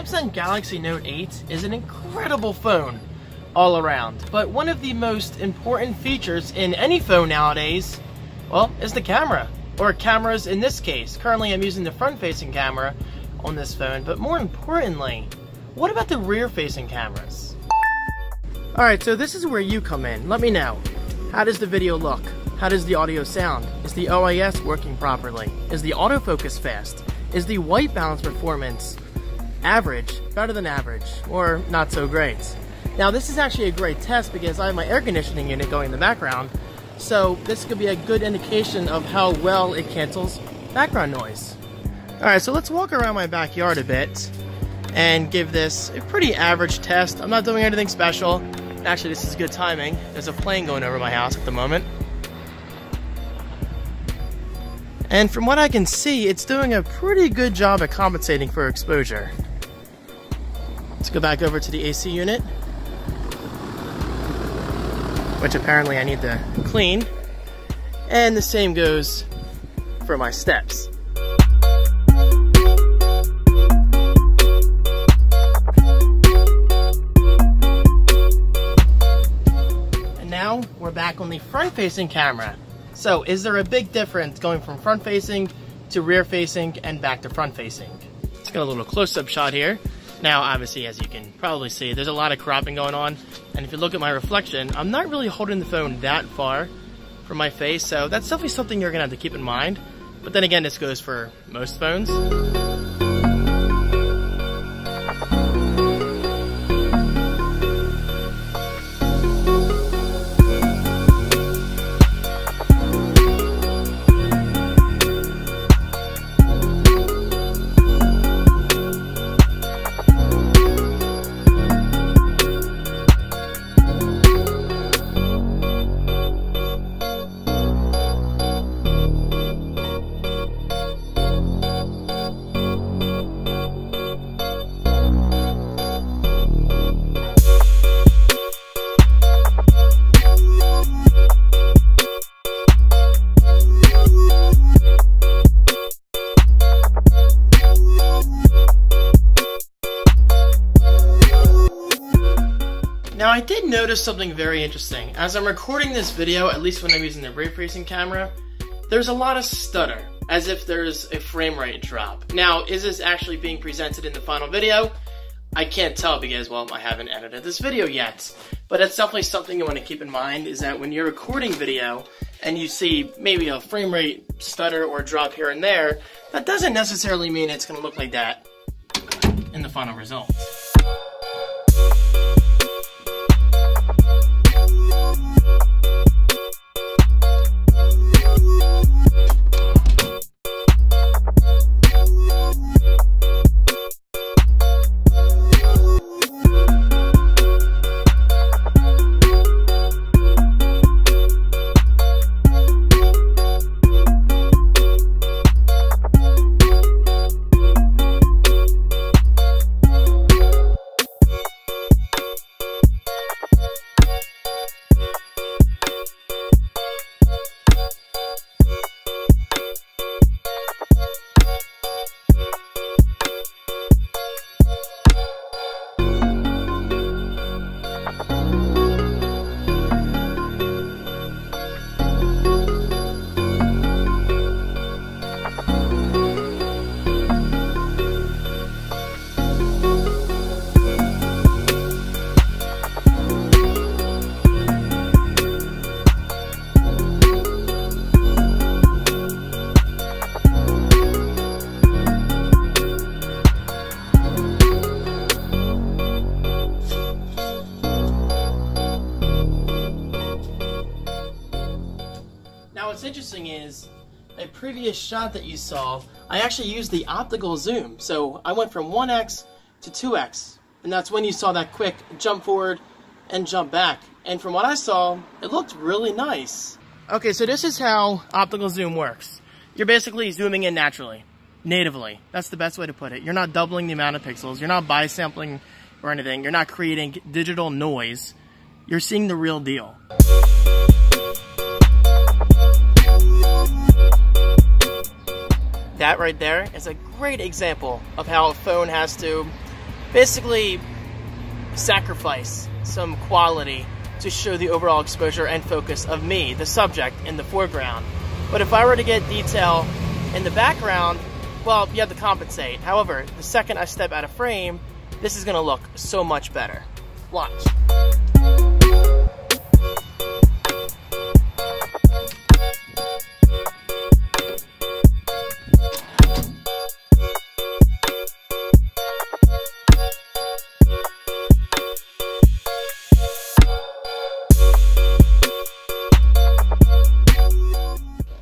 Samsung Galaxy Note 8 is an incredible phone all around, but one of the most important features in any phone nowadays, well, is the camera, or cameras in this case. Currently I'm using the front-facing camera on this phone, but more importantly, what about the rear-facing cameras? Alright, so this is where you come in. Let me know. How does the video look? How does the audio sound? Is the OIS working properly? Is the autofocus fast? Is the white balance performance average, better than average, or not so great? Now this is actually a great test because I have my air conditioning unit going in the background, so this could be a good indication of how well it cancels background noise. Alright, so let's walk around my backyard a bit and give this a pretty average test. I'm not doing anything special. Actually, this is good timing. There's a plane going over my house at the moment. And from what I can see, it's doing a pretty good job at compensating for exposure. Let's go back over to the AC unit, which apparently I need to clean. And the same goes for my steps. And now we're back on the front-facing camera. So, is there a big difference going from front-facing to rear-facing and back to front-facing? Let's get a little close-up shot here. Now, obviously, as you can probably see, there's a lot of cropping going on. And if you look at my reflection, I'm not really holding the phone that far from my face. So, that's definitely something you're going to have to keep in mind. But then again, this goes for most phones. Now I did notice something very interesting. As I'm recording this video, at least when I'm using the rear-facing camera, there's a lot of stutter, as if there's a frame rate drop. Now, is this actually being presented in the final video? I can't tell because, well, I haven't edited this video yet. But it's definitely something you want to keep in mind, is that when you're recording video and you see maybe a frame rate stutter or drop here and there, that doesn't necessarily mean it's going to look like that in the final result. What's interesting is, a previous shot that you saw, I actually used the optical zoom. So I went from 1x to 2x, and that's when you saw that quick jump forward and jump back. And from what I saw, it looked really nice. Okay, so this is how optical zoom works. You're basically zooming in naturally, natively. That's the best way to put it. You're not doubling the amount of pixels, you're not bisampling or anything, you're not creating digital noise. You're seeing the real deal. That right there is a great example of how a phone has to basically sacrifice some quality to show the overall exposure and focus of me, the subject, in the foreground. But if I were to get detail in the background, well, you have to compensate. However, the second I step out of frame, this is gonna look so much better. Watch.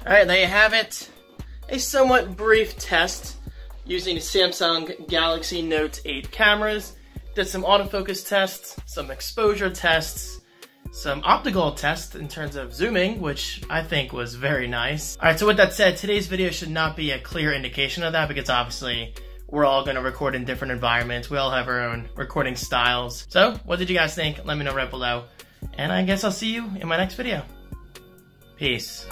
Alright, there you have it. A somewhat brief test using Samsung Galaxy Note 8 cameras. Did some autofocus tests, some exposure tests, some optical tests in terms of zooming, which I think was very nice. Alright, so with that said, today's video should not be a clear indication of that, because obviously we're all going to record in different environments. We all have our own recording styles. So, what did you guys think? Let me know right below. And I guess I'll see you in my next video. Peace.